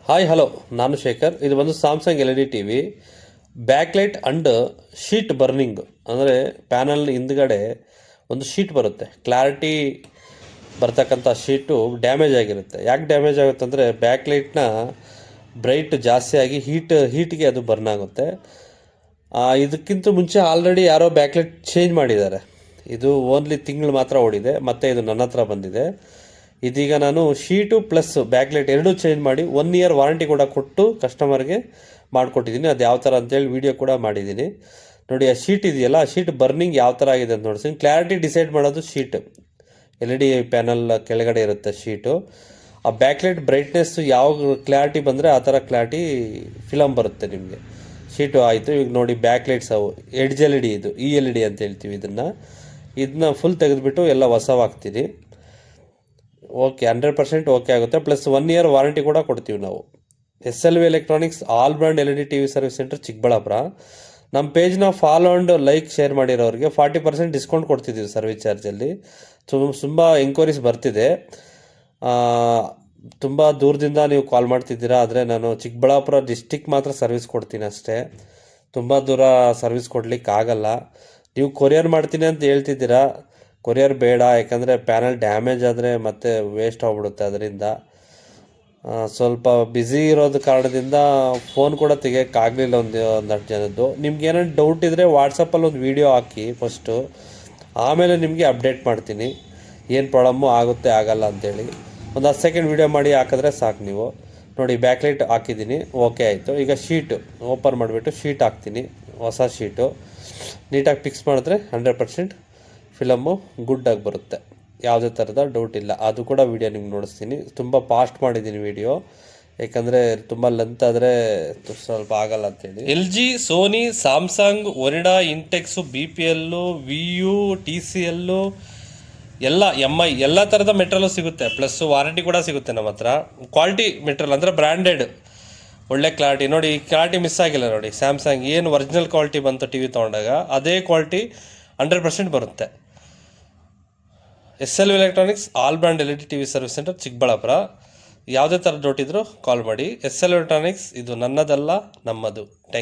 Hi hello, ನಾನು ಶೇಖರ್. ಇದು ಬಂದು Samsung LED TV backlight and sheet burning. ಅಂದರೆ ಪ್ಯಾನಲ್ ಹಿಂದ್ಗಡೆ ಒಂದು ಶೀಟ್ ಬರುತ್ತೆ, ಕ್ಲಾರಿಟಿ ಬರ್ತಕ್ಕಂಥ ಶೀಟು ಡ್ಯಾಮೇಜ್ ಆಗಿರುತ್ತೆ. ಯಾಕೆ ಡ್ಯಾಮೇಜ್ ಆಗುತ್ತೆ ಅಂದರೆ ಬ್ಯಾಕ್ಲೈಟ್ನ ಬ್ರೈಟ್ ಜಾಸ್ತಿ ಆಗಿ ಹೀಟ್ಗೆ ಅದು ಬರ್ನ್ ಆಗುತ್ತೆ. ಇದಕ್ಕಿಂತ ಮುಂಚೆ ಆಲ್ರೆಡಿ ಯಾರೋ ಬ್ಯಾಕ್ಲೈಟ್ ಚೇಂಜ್ ಮಾಡಿದ್ದಾರೆ. ಇದು ಓನ್ಲಿ ತಿಂಗಳು ಮಾತ್ರ ಓಡಿದೆ, ಮತ್ತು ಇದು ನನ್ನ ಹತ್ರ ಬಂದಿದೆ. ಇದೀಗ ನಾನು ಶೀಟು ಪ್ಲಸ್ ಬ್ಯಾಕ್ಲೈಟ್ ಎರಡೂ ಚೇಂಜ್ ಮಾಡಿ 1 ಇಯರ್ ವಾರಂಟಿ ಕೂಡ ಕೊಟ್ಟು ಕಸ್ಟಮರ್ಗೆ ಮಾಡಿಕೊಟ್ಟಿದ್ದೀನಿ. ಅದು ಯಾವ ಥರ ಅಂತೇಳಿ ವೀಡಿಯೋ ಕೂಡ ಮಾಡಿದ್ದೀನಿ ನೋಡಿ. ಆ ಶೀಟ್ ಇದೆಯಲ್ಲ, ಆ ಶೀಟ್ ಬರ್ನಿಂಗ್ ಯಾವ ಥರ ಆಗಿದೆ ಅಂತ ನೋಡ್ತೀನಿ. ಕ್ಲಾರಿಟಿ ಡಿಸೈಡ್ ಮಾಡೋದು ಶೀಟ್, LED ಪ್ಯಾನಲ್ ಕೆಳಗಡೆ ಇರುತ್ತೆ ಶೀಟು. ಆ ಬ್ಯಾಕ್ಲೈಟ್ ಬ್ರೈಟ್ನೆಸ್ ಯಾವ ಕ್ಲಾರಿಟಿ ಬಂದರೆ ಆ ಥರ ಕ್ಲಾರಿಟಿ ಫಿಲಮ್ ಬರುತ್ತೆ ನಿಮಗೆ. ಶೀಟು ಆಯಿತು. ಈಗ ನೋಡಿ ಬ್ಯಾಕ್ಲೈಟ್ಸ್ ಅವು ಎಡ್ಜ್ LED, ಇದು LED ಅಂತ ಹೇಳ್ತೀವಿ. ಇದನ್ನ ಫುಲ್ ತೆಗೆದುಬಿಟ್ಟು ಎಲ್ಲ ಹೊಸವಾಗ್ತೀನಿ. ಓಕೆ, 100% ಓಕೆ ಆಗುತ್ತೆ. ಪ್ಲಸ್ 1 ಇಯರ್ ವಾರಂಟಿ ಕೂಡ ಕೊಡ್ತೀವಿ ನಾವು. SLV electronics all brand LED TV service centre, Chikkaballapur. ನಮ್ಮ ಪೇಜ್ನ ಫಾಲೋ ಆ್ಯಂಡ್ ಲೈಕ್ ಶೇರ್ ಮಾಡಿರೋರಿಗೆ 40% ಡಿಸ್ಕೌಂಟ್ ಕೊಡ್ತಿದ್ದೀವಿ ಸರ್ವಿಸ್ ಚಾರ್ಜಲ್ಲಿ. ತುಂಬ ಎಂಕ್ವೈರೀಸ್ ಬರ್ತಿದೆ. ತುಂಬ ದೂರದಿಂದ ನೀವು ಕಾಲ್ ಮಾಡ್ತಿದ್ದೀರಾ, ಆದರೆ ನಾನು ಚಿಕ್ಕಬಳ್ಳಾಪುರ ಡಿಸ್ಟಿಕ್ ಮಾತ್ರ ಸರ್ವಿಸ್ ಕೊಡ್ತೀನಿ ಅಷ್ಟೇ. ತುಂಬ ದೂರ ಸರ್ವಿಸ್ ಕೊಡ್ಲಿಕ್ಕೆ ಆಗಲ್ಲ. ನೀವು ಕೊರಿಯರ್ ಮಾಡ್ತೀನಿ ಅಂತ ಹೇಳ್ತಿದ್ದೀರಾ, ಕೊರಿಯರ್ ಬೇಡ. ಯಾಕಂದರೆ ಪ್ಯಾನಲ್ ಡ್ಯಾಮೇಜ್ ಆದರೆ ಮತ್ತೆ ವೇಸ್ಟ್ ಆಗಿಬಿಡುತ್ತೆ. ಅದರಿಂದ ಸ್ವಲ್ಪ ಬ್ಯುಸಿ ಇರೋದು ಕಾರಣದಿಂದ ಫೋನ್ ಕೂಡ ತೆಗಿಯೋಕ್ಕಾಗಲಿಲ್ಲ ಒಂದಷ್ಟು ಜನದ್ದು. ನಿಮ್ಗೆ ಏನಾದ್ರು ಡೌಟ್ ಇದ್ದರೆ ವಾಟ್ಸಪ್ಪಲ್ಲಿ ಒಂದು ವೀಡಿಯೋ ಹಾಕಿ ಫಸ್ಟು, ಆಮೇಲೆ ನಿಮಗೆ ಅಪ್ಡೇಟ್ ಮಾಡ್ತೀನಿ ಏನು ಪ್ರಾಬ್ಲಮ್ಮು ಆಗುತ್ತೆ ಆಗಲ್ಲ ಅಂಥೇಳಿ. ಒಂದು 10 ಸೆಕೆಂಡ್ ವೀಡಿಯೋ ಮಾಡಿ ಹಾಕಿದ್ರೆ ಸಾಕು. ನೀವು ನೋಡಿ ಬ್ಯಾಕ್ಲೈಟ್ ಹಾಕಿದ್ದೀನಿ, ಓಕೆ ಆಯಿತು. ಈಗ ಶೀಟು ಓಪನ್ ಮಾಡಿಬಿಟ್ಟು ಶೀಟ್ ಹಾಕ್ತೀನಿ, ಹೊಸ ಶೀಟು. ನೀಟಾಗಿ ಫಿಕ್ಸ್ ಮಾಡಿದ್ರೆ 100% ಫಿಲಮ್ಮು ಗುಡ್ಡಾಗಿ ಬರುತ್ತೆ, ಯಾವುದೇ ಥರದ ಡೌಟ್ ಇಲ್ಲ. ಅದು ಕೂಡ ವೀಡಿಯೋ ನಿಮ್ಗೆ ನೋಡಿಸ್ತೀನಿ. ತುಂಬ ಫಾಸ್ಟ್ ಮಾಡಿದ್ದೀನಿ ವೀಡಿಯೋ, ಯಾಕಂದರೆ ತುಂಬ ಲೆಂತ್ ಆದರೆ ಸ್ವಲ್ಪ ಆಗಲ್ಲ ಅಂತೇಳಿ. LG, Sony, Samsung, Onida, Intex, BPL, VU, TCL ಎಲ್ಲ MI ಎಲ್ಲ ಥರದ ಮೆಟ್ರಲ್ಲು ಸಿಗುತ್ತೆ. ಪ್ಲಸ್ ವಾರಂಟಿ ಕೂಡ ಸಿಗುತ್ತೆ ನಮ್ಮ ಹತ್ರ. ಕ್ವಾಲಿಟಿ ಮೆಟ್ರಲ್ ಅಂದರೆ ಬ್ರ್ಯಾಂಡೆಡ್, ಒಳ್ಳೆ ಕ್ಲಾರಿಟಿ. ನೋಡಿ ಕ್ಲಾರಿಟಿ ಮಿಸ್ ಆಗಿಲ್ಲ ನೋಡಿ. ಸ್ಯಾಮ್ಸಂಗ್ ಏನು ಒರಿಜಿನಲ್ ಕ್ವಾಲಿಟಿ ಬಂತು TV ತೊಗೊಂಡಾಗ, ಅದೇ ಕ್ವಾಲಿಟಿ 100% ಬರುತ್ತೆ. SLV electronics all brand LED TV service centre, Chikkaballapur. ಯಾವುದೇ ಥರ ಡೌಟ್ ಇದ್ದರೂ ಕಾಲ್ ಮಾಡಿ. SLV ಎಲೆಕ್ಟ್ರಾನಿಕ್ಸ್ ಇದು ನನ್ನದಲ್ಲ, ನಮ್ಮದು. Thank you.